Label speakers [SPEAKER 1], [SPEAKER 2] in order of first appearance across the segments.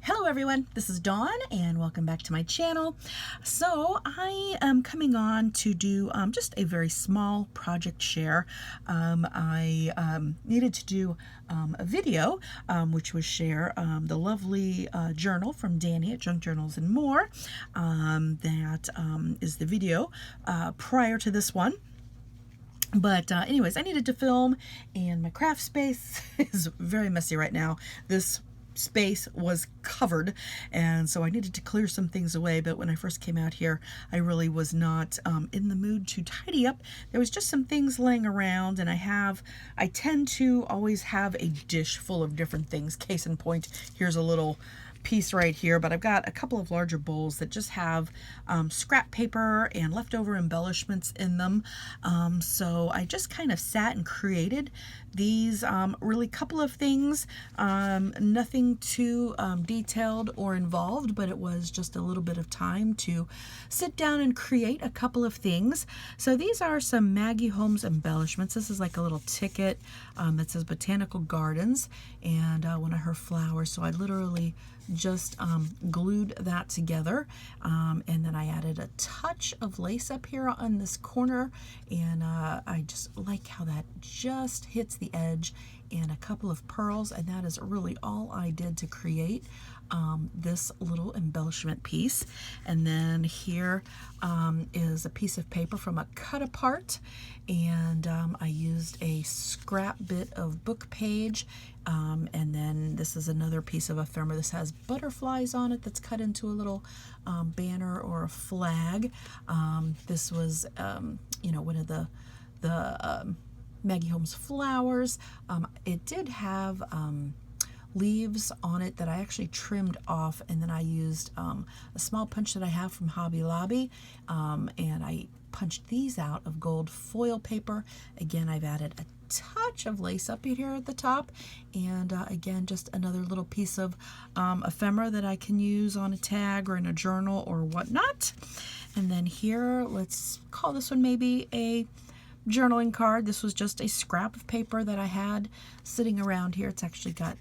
[SPEAKER 1] Hello everyone, this is Dawn and welcome back to my channel. So I am coming on to do just a very small project share. I needed to do a video which was share the lovely journal from Danny at Junk Journals and More. That is the video prior to this one. But anyways, I needed to film and my craft space is very messy right now. This space was covered, and so I needed to clear some things away. But when I first came out here, I really was not in the mood to tidy up. There was just some things laying around, and I tend to always have a dish full of different things. Case in point, here's a little piece right here, but I've got a couple of larger bowls that just have scrap paper and leftover embellishments in them. So I just kind of sat and created these really couple of things, nothing too detailed or involved, but it was just a little bit of time to sit down and create a couple of things. So these are some Maggie Holmes embellishments. This is like a little ticket that says Botanical Gardens and one of her flowers. So I literally just glued that together, and then I added a touch of lace up here on this corner, and I just like how that just hits the edge, and a couple of pearls, and that is really all I did to create this little embellishment piece. And then here is a piece of paper from a cut apart, and I used a scrap bit of book page, and then this is another piece of ephemera. This has butterflies on it that's cut into a little banner or a flag. This was one of the Maggie Holmes flowers. It did have leaves on it that I actually trimmed off, and then I used a small punch that I have from Hobby Lobby, and I punched these out of gold foil paper. Again, I've added a touch of lace up here at the top, and again, just another little piece of ephemera that I can use on a tag or in a journal or whatnot. And then here, let's call this one maybe a journaling card. This was just a scrap of paper that I had sitting around here. It's actually got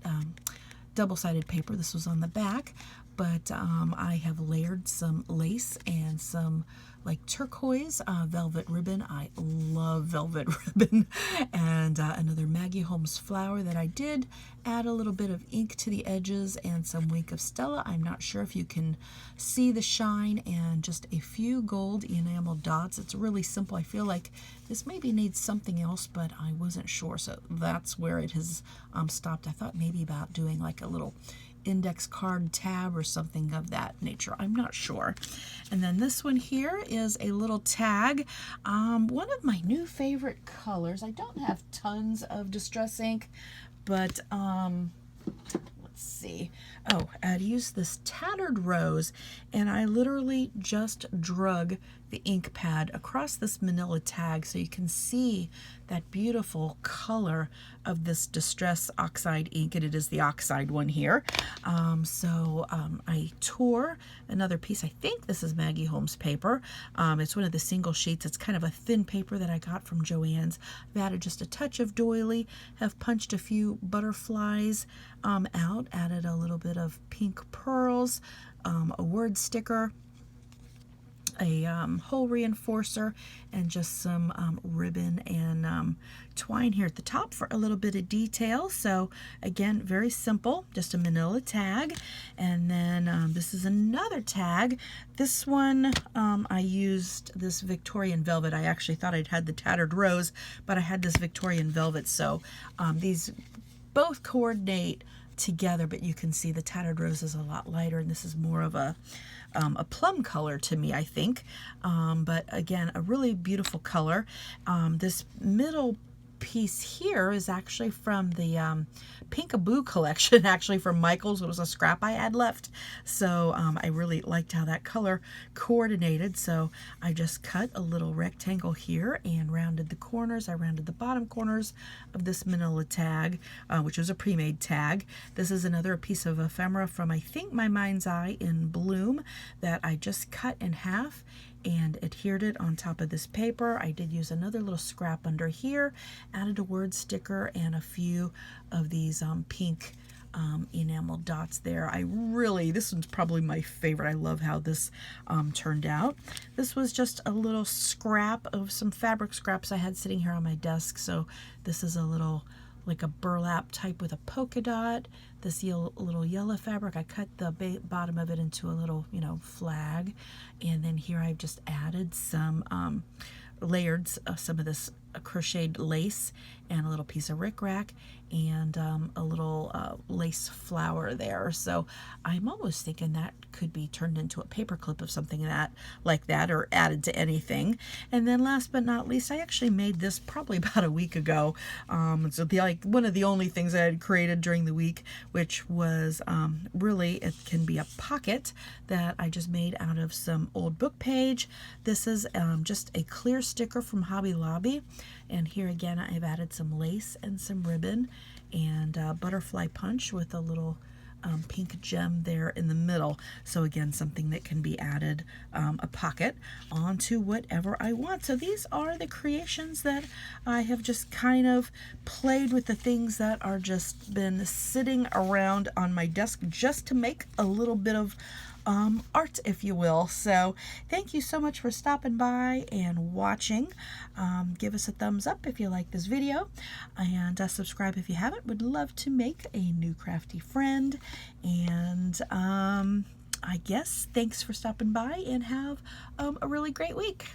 [SPEAKER 1] double-sided paper. This was on the back, but I have layered some lace and some like turquoise velvet ribbon. I love velvet ribbon. And another Maggie Holmes flower that I did add a little bit of ink to the edges and some Wink of Stella. I'm not sure if you can see the shine, and just a few gold enamel dots. It's really simple. I feel like this maybe needs something else, but I wasn't sure, so that's where it has stopped. I thought maybe about doing like a little index card tab or something of that nature. I'm not sure. And then this one here is a little tag. One of my new favorite colors. I don't have tons of distress ink, but let's see. Oh, I'd used this tattered rose, and I literally just drug the ink pad across this manila tag so you can see that beautiful color of this distress oxide ink, and it is the oxide one here. I tore another piece. I think this is Maggie Holmes paper. It's one of the single sheets. It's kind of a thin paper that I got from Joann's. I've added just a touch of doily, have punched a few butterflies out, added a little bit of pink pearls, a word sticker, a hole reinforcer, and just some ribbon and twine here at the top for a little bit of detail. So again, very simple, just a manila tag. And then this is another tag. This one I used this Victorian velvet. I actually thought I'd had the tattered rose, but I had this Victorian velvet. So these both coordinate together, but you can see the tattered rose is a lot lighter, and this is more of a plum color to me, I think. But again, a really beautiful color. This middle piece here is actually from the Pinkaboo collection, actually from Michael's. It was a scrap I had left. So I really liked how that color coordinated. So I just cut a little rectangle here and rounded the corners. I rounded the bottom corners of this manila tag, which was a pre-made tag. This is another piece of ephemera from, I think, My Mind's Eye in Bloom that I just cut in half and adhered it on top of this paper. I did use another little scrap under here, added a word sticker and a few of these pink enamel dots there. This one's probably my favorite. I love how this turned out. This was just a little scrap of some fabric scraps I had sitting here on my desk. So this is a little, like a burlap type with a polka dot. This little yellow fabric, I cut the bottom of it into a little, flag. And then here I've just added some layered some of this crocheted lace and a little piece of rickrack and a little lace flower there. So I'm almost thinking that could be turned into a paper clip of something like that, or added to anything. And then last but not least, I actually made this probably about a week ago. So one of the only things I had created during the week, which was really, it can be a pocket that I just made out of some old book page. This is just a clear sticker from Hobby Lobby. And here again, I've added some lace and some ribbon and butterfly punch with a little pink gem there in the middle. So again, something that can be added, a pocket, onto whatever I want. So these are the creations that I have just kind of played with, the things that are just been sitting around on my desk just to make a little bit of art, if you will. So thank you so much for stopping by and watching. Give us a thumbs up if you like this video, and subscribe if you haven't. Would love to make a new crafty friend. And I guess thanks for stopping by, and have a really great week.